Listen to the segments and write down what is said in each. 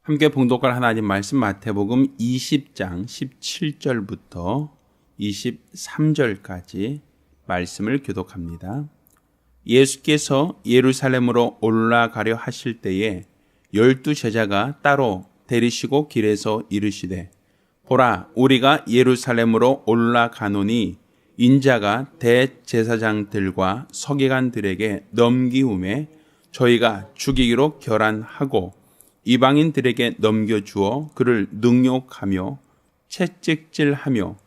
함께 봉독할 하나님 말씀 마태복음 20장 17절부터 23절까지 말씀을 교독합니다. 예수께서 예루살렘으로 올라가려 하실 때에 12 제자가 따로 데리시고 길에서 이르시되 보라 우리가 예루살렘으로 올라가노니 인자가 대제사장들과 서기관들에게 넘기움에 저희가 죽이기로 결안하고 이방인들에게 넘겨주어 그를 능욕하며 채찍질하며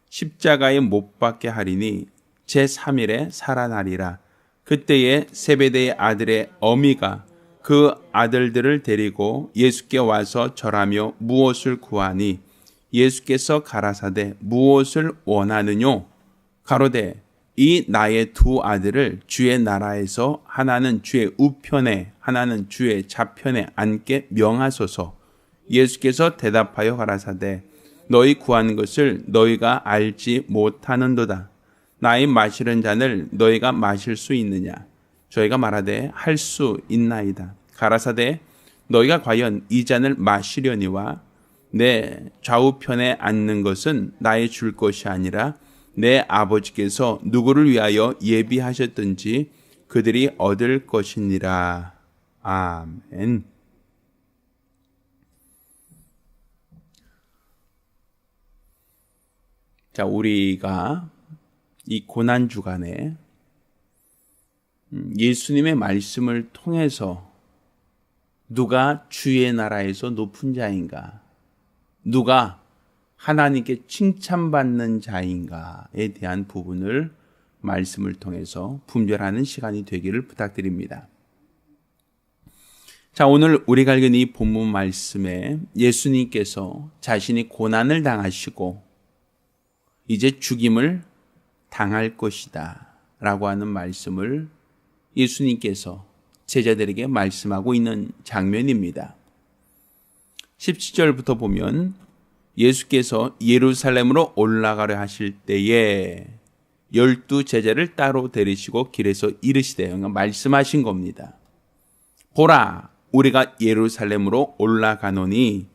십자가에 못 박게 하리니 제3일에 살아나리라. 그때에 세베대의 아들의 어미가 그 아들들을 데리고 예수께 와서 절하며 무엇을 구하니 예수께서 가라사대 무엇을 원하느뇨? 가로되 이 나의 두 아들을 주의 나라에서 하나는 주의 우편에 하나는 주의 좌편에 앉게 명하소서. 예수께서 대답하여 가라사대 너희 구하는 것을 너희가 알지 못하는도다. 나의 마시는 잔을 너희가 마실 수 있느냐? 저희가 말하되 할 수 있나이다. 가라사대 너희가 과연 이 잔을 마시려니와 내 좌우편에 앉는 것은 나의 줄 것이 아니라 내 아버지께서 누구를 위하여 예비하셨든지 그들이 얻을 것이니라. 아멘. 자, 우리가 이 고난 주간에 예수님의 말씀을 통해서 누가 주의 나라에서 높은 자인가? 누가 하나님께 칭찬받는 자인가에 대한 부분을 말씀을 통해서 분별하는 시간이 되기를 부탁드립니다. 자, 오늘 우리가 읽은 이 본문 말씀에 예수님께서 자신이 고난을 당하시고 이제 죽임을 당할 것이다 라고 하는 말씀을 예수님께서 제자들에게 말씀하고 있는 장면입니다. 17절부터 보면 예수께서 예루살렘으로 올라가려 하실 때에 12 제자를 따로 데리시고 길에서 이르시되 말씀하신 겁니다. 보라 우리가 예루살렘으로 올라가노니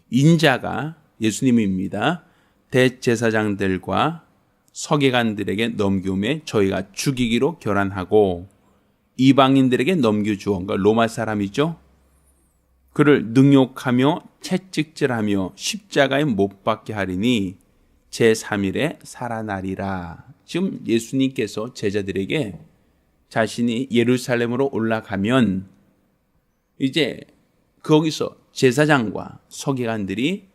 인자가 예수님입니다. 대제사장들과 서기관들에게 넘기움에 저희가 죽이기로 결안하고 이방인들에게 넘겨주어 그러니까 로마 사람이죠. 그를 능욕하며 채찍질하며 십자가에 못 박게 하리니 제3일에 살아나리라. 지금 예수님께서 제자들에게 자신이 예루살렘으로 올라가면 이제 거기서 제사장과 서기관들이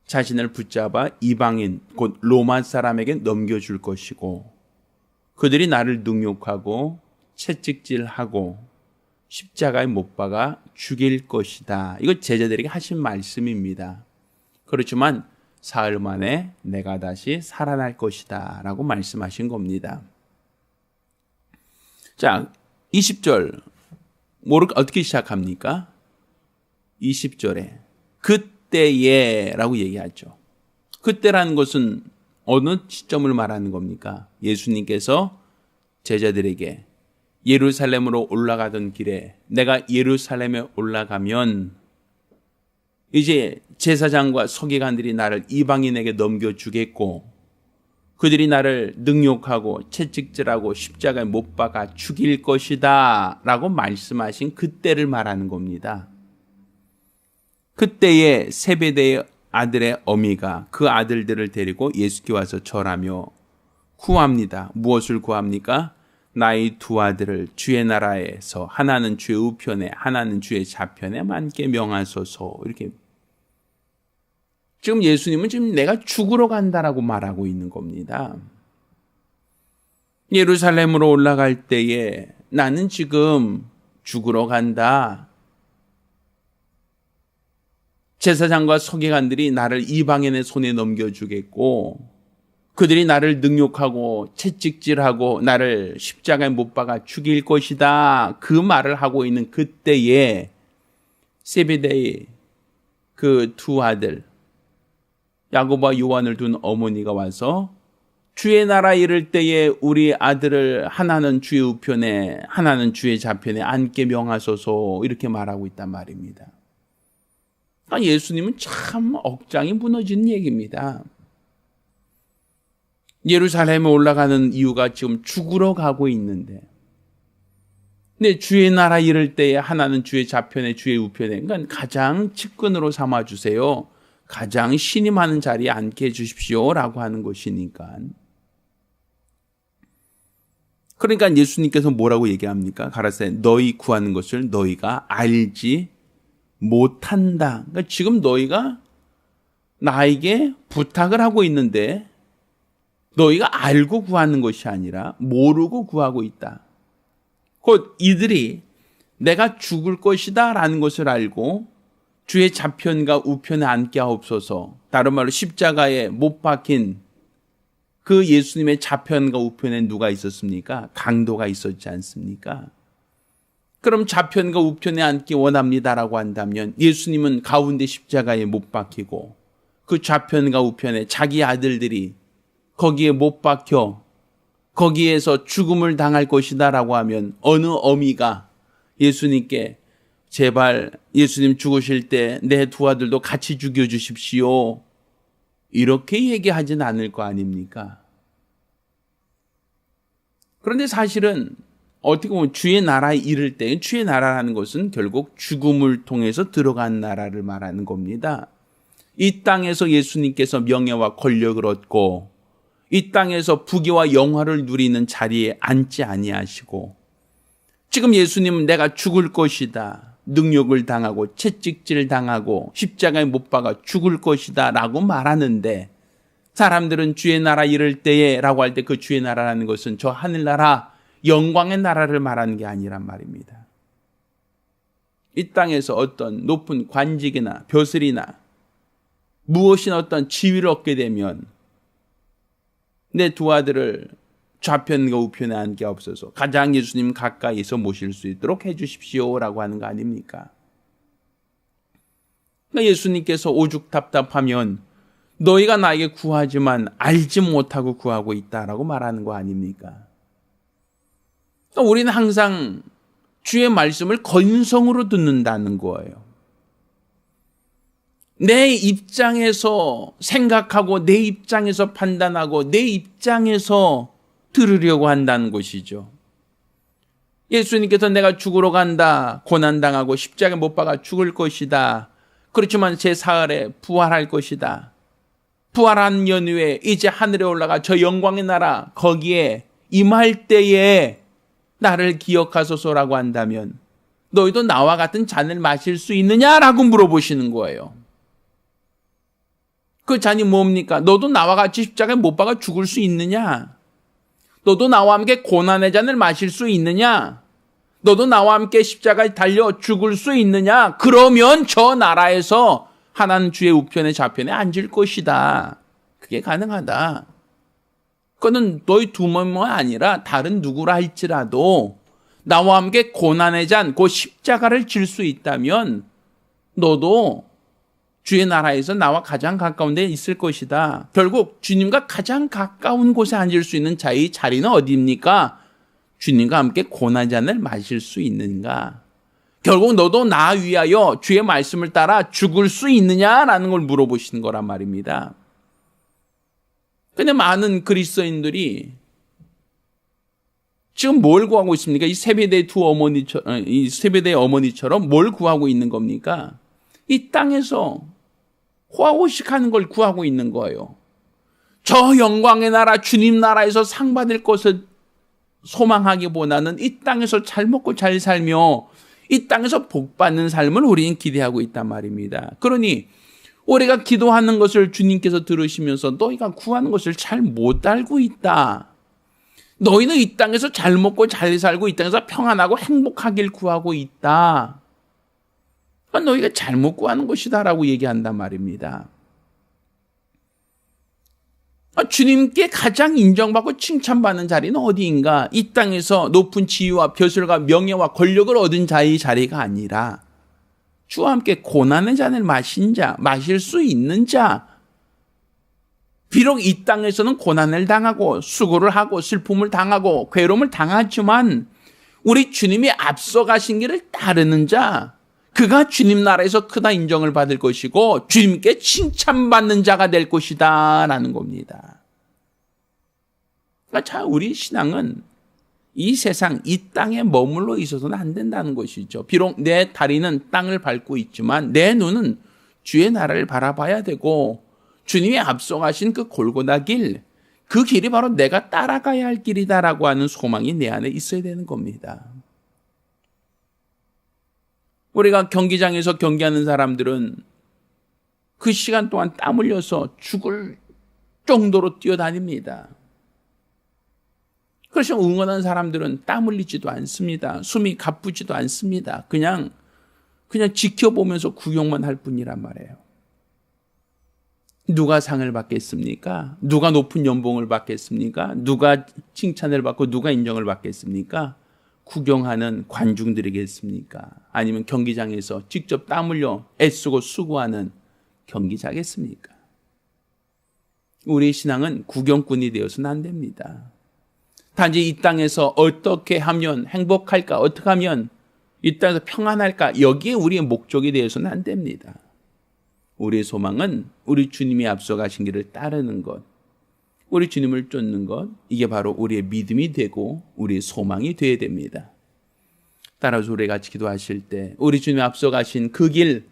자신을 붙잡아 이방인 곧 로마 사람에게 넘겨줄 것이고 그들이 나를 능욕하고 채찍질하고 십자가에 못 박아 죽일 것이다. 이거 제자들에게 하신 말씀입니다. 그렇지만 사흘 만에 내가 다시 살아날 것이다 라고 말씀하신 겁니다. 자, 20절 어떻게 시작합니까? 20절에 그때에 라고 얘기하죠. 그때라는 것은 어느 시점을 말하는 겁니까? 예수님께서 제자들에게 예루살렘으로 올라가던 길에 내가 예루살렘에 올라가면 이제 제사장과 서기관들이 나를 이방인에게 넘겨주겠고 그들이 나를 능욕하고 채찍질하고 십자가에 못 박아 죽일 것이다 라고 말씀하신 그때를 말하는 겁니다. 그때에 세베대의 아들의 어미가 그 아들들을 데리고 예수께 와서 절하며 구합니다. 무엇을 구합니까? 나의 두 아들을 주의 나라에서 하나는 주의 우편에 하나는 주의 좌편에 앉게 명하소서. 이렇게 지금 예수님은 지금 내가 죽으러 간다라고 말하고 있는 겁니다. 예루살렘으로 올라갈 때에 나는 지금 죽으러 간다. 제사장과 서기관들이 나를 이방인의 손에 넘겨주겠고 그들이 나를 능욕하고 채찍질하고 나를 십자가에 못 박아 죽일 것이다. 그 말을 하고 있는 그때에 세베대의 그 두 아들 야고보와 요한을 둔 어머니가 와서 주의 나라 이를 때에 우리 아들을 하나는 주의 우편에 하나는 주의 좌편에 앉게 명하소서 이렇게 말하고 있단 말입니다. 예수님은 참 억장이 무너진 얘기입니다. 예루살렘에 올라가는 이유가 지금 죽으러 가고 있는데, 근데 주의 나라 이를 때에 하나는 주의 좌편에 주의 우편에, 그러니까 가장 측근으로 삼아주세요. 가장 신임하는 자리에 앉게 해주십시오라고 하는 것이니까. 그러니까 예수님께서 뭐라고 얘기합니까? 가라사대 너희 구하는 것을 너희가 알지 못한다. 그러니까 지금 너희가 나에게 부탁을 하고 있는데 너희가 알고 구하는 것이 아니라 모르고 구하고 있다. 곧 이들이 내가 죽을 것이다 라는 것을 알고 주의 좌편과 우편에 앉게 하옵소서. 다른 말로 십자가에 못 박힌 그 예수님의 좌편과 우편에 누가 있었습니까? 강도가 있었지 않습니까? 그럼 좌편과 우편에 앉기 원합니다라고 한다면 예수님은 가운데 십자가에 못 박히고 그 좌편과 우편에 자기 아들들이 거기에 못 박혀 거기에서 죽음을 당할 것이다라고 하면 어느 어미가 예수님께 제발 예수님 죽으실 때 내 두 아들도 같이 죽여주십시오. 이렇게 얘기하진 않을 거 아닙니까? 그런데 사실은 어떻게 보면 주의 나라에 이를 때 주의 나라라는 것은 결국 죽음을 통해서 들어간 나라를 말하는 겁니다. 이 땅에서 예수님께서 명예와 권력을 얻고 이 땅에서 부귀와 영화를 누리는 자리에 앉지 아니하시고 지금 예수님은 내가 죽을 것이다. 능욕을 당하고 채찍질 당하고 십자가에 못 박아 죽을 것이다 라고 말하는데 사람들은 주의 나라 이를 때에 라고 할 때 그 주의 나라라는 것은 저 하늘나라 영광의 나라를 말하는 게 아니란 말입니다. 이 땅에서 어떤 높은 관직이나 벼슬이나 무엇이나 어떤 지위를 얻게 되면 내 두 아들을 좌편과 우편에 앉게 없어서 가장 예수님 가까이서 모실 수 있도록 해 주십시오라고 하는 거 아닙니까? 그러니까 예수님께서 오죽 답답하면 너희가 나에게 구하지만 알지 못하고 구하고 있다라고 말하는 거 아닙니까? 그러니까 우리는 항상 주의 말씀을 건성으로 듣는다는 거예요. 내 입장에서 생각하고 내 입장에서 판단하고 내 입장에서 들으려고 한다는 것이죠. 예수님께서 내가 죽으러 간다, 고난당하고 십자가에 못 박아 죽을 것이다. 그렇지만 제 사흘에 부활할 것이다. 부활한 연후에 이제 하늘에 올라가 저 영광의 나라 거기에 임할 때에 나를 기억하소서라고 한다면 너희도 나와 같은 잔을 마실 수 있느냐라고 물어보시는 거예요. 그 잔이 뭡니까? 너도 나와 같이 십자가에 못 박아 죽을 수 있느냐? 너도 나와 함께 고난의 잔을 마실 수 있느냐? 너도 나와 함께 십자가에 달려 죽을 수 있느냐? 그러면 저 나라에서 하나는 주의 우편에 좌편에 앉을 것이다. 그게 가능하다. 그거는 너희 두 몸만 아니라 다른 누구라 할지라도 나와 함께 고난의 잔, 그 십자가를 질 수 있다면 너도 주의 나라에서 나와 가장 가까운 데 있을 것이다. 결국 주님과 가장 가까운 곳에 앉을 수 있는 자의 자리는 어디입니까? 주님과 함께 고난잔을 마실 수 있는가? 결국 너도 나 위하여 주의 말씀을 따라 죽을 수 있느냐라는 걸 물어보시는 거란 말입니다. 근데 많은 그리스도인들이 지금 뭘 구하고 있습니까? 이 세베대의 어머니처럼 뭘 구하고 있는 겁니까? 이 땅에서 호화호식하는 걸 구하고 있는 거예요. 저 영광의 나라 주님 나라에서 상 받을 것을 소망하기보다는 이 땅에서 잘 먹고 잘 살며 이 땅에서 복 받는 삶을 우리는 기대하고 있단 말입니다. 그러니 우리가 기도하는 것을 주님께서 들으시면서 너희가 구하는 것을 잘 못 알고 있다. 너희는 이 땅에서 잘 먹고 잘 살고 이 땅에서 평안하고 행복하길 구하고 있다. 너희가 잘못 구하는 것이다라고 얘기한단 말입니다. 주님께 가장 인정받고 칭찬받는 자리는 어디인가? 이 땅에서 높은 지위와 벼슬과 명예와 권력을 얻은 자의 자리가 아니라 주와 함께 고난의 잔을 마신 자, 마실 수 있는 자. 비록 이 땅에서는 고난을 당하고 수고를 하고 슬픔을 당하고 괴로움을 당하지만 우리 주님이 앞서가신 길을 따르는 자, 그가 주님 나라에서 크다 인정을 받을 것이고 주님께 칭찬받는 자가 될 것이다 라는 겁니다. 그러니까 우리 신앙은 이 세상, 이 땅에 머물러 있어서는 안 된다는 것이죠. 비록 내 다리는 땅을 밟고 있지만 내 눈은 주의 나라를 바라봐야 되고 주님이 앞서가신 그 골고다 길, 그 길이 바로 내가 따라가야 할 길이다라고 하는 소망이 내 안에 있어야 되는 겁니다. 우리가 경기장에서 경기하는 사람들은 그 시간 동안 땀 흘려서 죽을 정도로 뛰어다닙니다. 그래서 응원하는 사람들은 땀 흘리지도 않습니다. 숨이 가쁘지도 않습니다. 그냥 지켜보면서 구경만 할 뿐이란 말이에요. 누가 상을 받겠습니까? 누가 높은 연봉을 받겠습니까? 누가 칭찬을 받고 누가 인정을 받겠습니까? 구경하는 관중들이겠습니까? 아니면 경기장에서 직접 땀 흘려 애쓰고 수고하는 경기자겠습니까? 우리의 신앙은 구경꾼이 되어서는 안 됩니다. 단지 이 땅에서 어떻게 하면 행복할까? 어떻게 하면 이 땅에서 평안할까? 여기에 우리의 목적이 되어서는 안 됩니다. 우리의 소망은 우리 주님이 앞서가신 길을 따르는 것, 우리 주님을 쫓는 것, 이게 바로 우리의 믿음이 되고 우리의 소망이 되어야 됩니다. 따라서 우리 같이 기도하실 때 우리 주님이 앞서가신 그 길,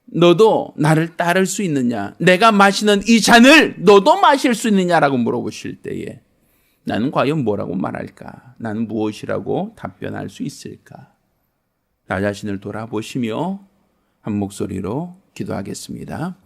너도 나를 따를 수 있느냐? 내가 마시는 이 잔을 너도 마실 수 있느냐라고 물어보실 때에 나는 과연 뭐라고 말할까? 나는 무엇이라고 답변할 수 있을까? 나 자신을 돌아보시며 한 목소리로 기도하겠습니다.